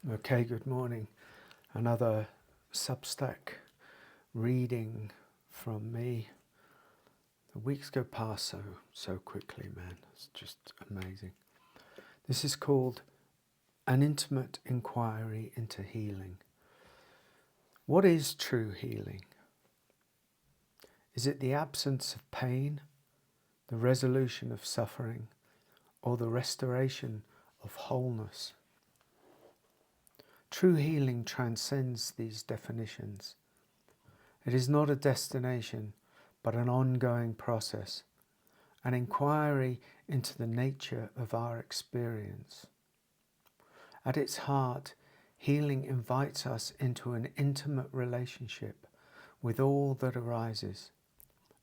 Okay, good morning. Another Substack reading from me. The weeks go past so quickly, man. It's just amazing. This is called An Intimate Inquiry into Healing. What is true healing? Is it the absence of pain, the resolution of suffering, or the restoration of wholeness? True healing transcends these definitions. It is not a destination, but an ongoing process, an inquiry into the nature of our experience. At its heart, healing invites us into an intimate relationship with all that arises,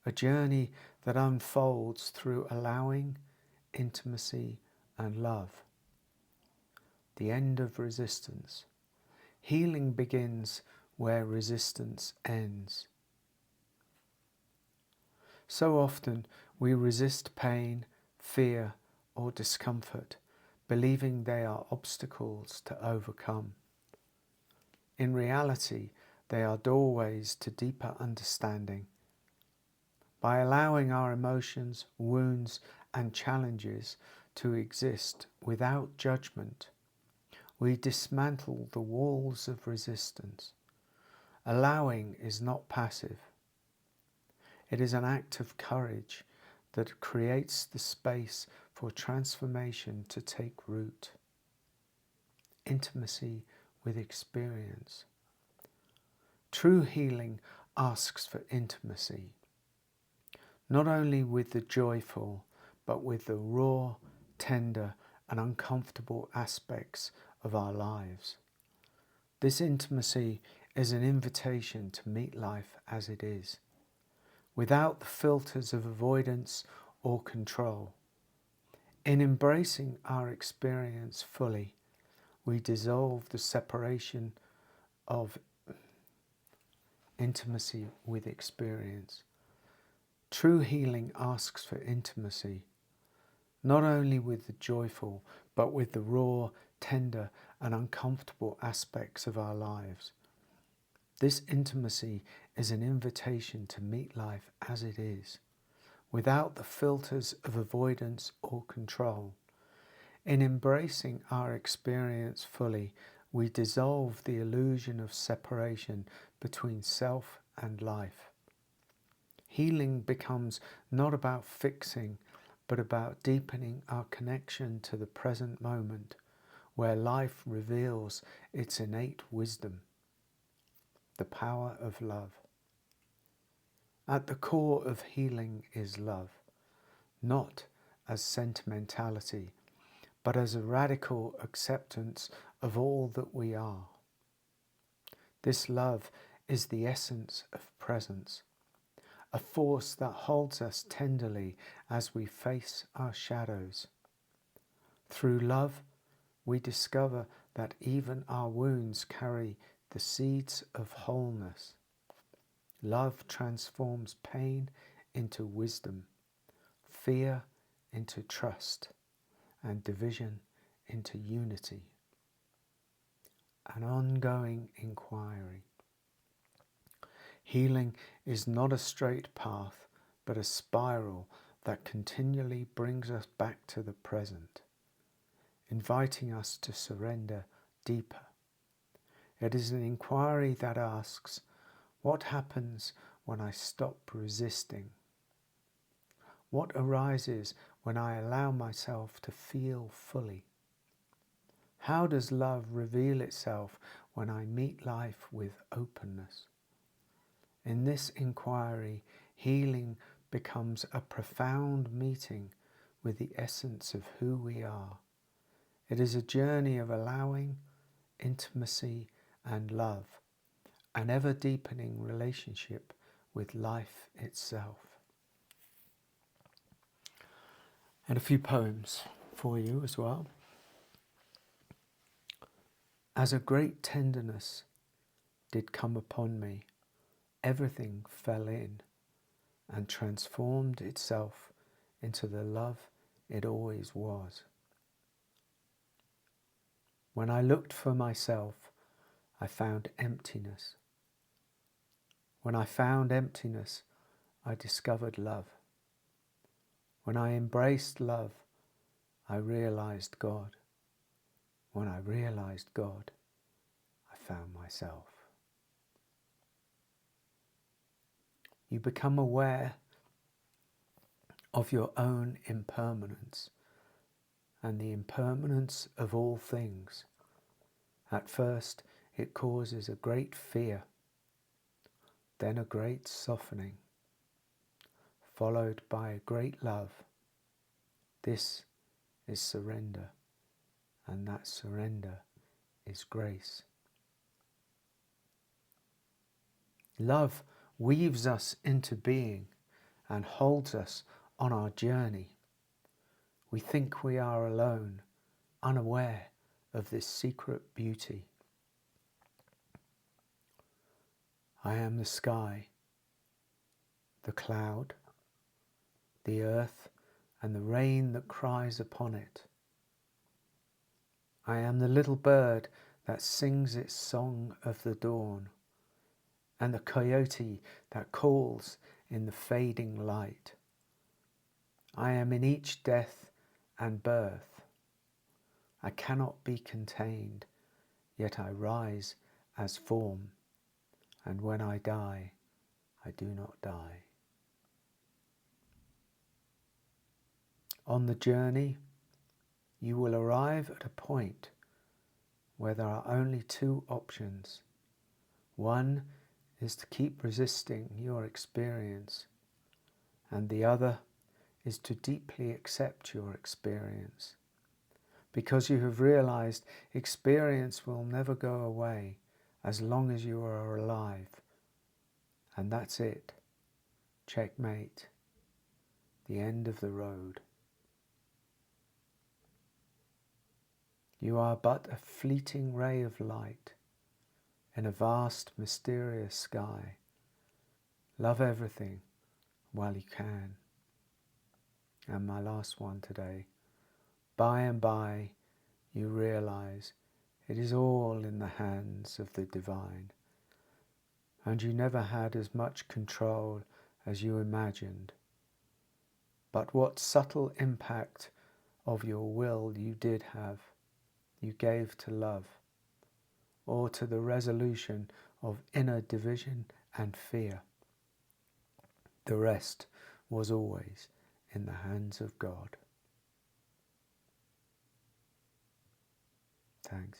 a journey that unfolds through allowing, intimacy, and love. The end of resistance. Healing begins where resistance ends. So often we resist pain, fear, or discomfort, believing they are obstacles to overcome. In reality, they are doorways to deeper understanding. By allowing our emotions, wounds, and challenges to exist without judgment, we dismantle the walls of resistance. Allowing is not passive. It is an act of courage that creates the space for transformation to take root. Intimacy with experience. True healing asks for intimacy, not only with the joyful, but with the raw, tender, and uncomfortable aspects of our lives. This intimacy is an invitation to meet life as it is, without the filters of avoidance or control. In embracing our experience fully, we dissolve the separation of intimacy with experience. True healing asks for intimacy, not only with the joyful, but with the raw, tender, and uncomfortable aspects of our lives. This intimacy is an invitation to meet life as it is, without the filters of avoidance or control. In embracing our experience fully, we dissolve the illusion of separation between self and life. Healing becomes not about fixing, but about deepening our connection to the present moment, where life reveals its innate wisdom, the power of love. At the core of healing is love, not as sentimentality, but as a radical acceptance of all that we are. This love is the essence of presence, a force that holds us tenderly as we face our shadows. Through love, we discover that even our wounds carry the seeds of wholeness. Love transforms pain into wisdom, fear into trust, and division into unity. An ongoing inquiry. Healing is not a straight path, but a spiral that continually brings us back to the present, inviting us to surrender deeper. It is an inquiry that asks, what happens when I stop resisting? What arises when I allow myself to feel fully? How does love reveal itself when I meet life with openness? In this inquiry, healing becomes a profound meeting with the essence of who we are. It is a journey of allowing, intimacy, and love, an ever-deepening relationship with life itself. And a few poems for you as well. As a great tenderness did come upon me, everything fell in and transformed itself into the love it always was. When I looked for myself, I found emptiness. When I found emptiness, I discovered love. When I embraced love, I realized God. When I realized God, I found myself. You become aware of your own impermanence and the impermanence of all things. At first, it causes a great fear, then a great softening, followed by a great love. This is surrender, and that surrender is grace. Love weaves us into being and holds us on our journey. We think we are alone, unaware of this secret beauty. I am the sky, the cloud, the earth, and the rain that cries upon it. I am the little bird that sings its song of the dawn, and the coyote that calls in the fading light. I am in each death and birth. I cannot be contained, yet I rise as form, and when I die, I do not die. On the journey, you will arrive at a point where there are only two options. One is to keep resisting your experience, and the other is to deeply accept your experience, because you have realized experience will never go away as long as you are alive. And that's it. Checkmate. The end of the road. You are but a fleeting ray of light in a vast, mysterious sky. Love everything while you can. And my last one today. By and by, you realize it is all in the hands of the divine, and you never had as much control as you imagined. But what subtle impact of your will you did have, you gave to love, or to the resolution of inner division and fear. The rest was always in the hands of God. Thanks.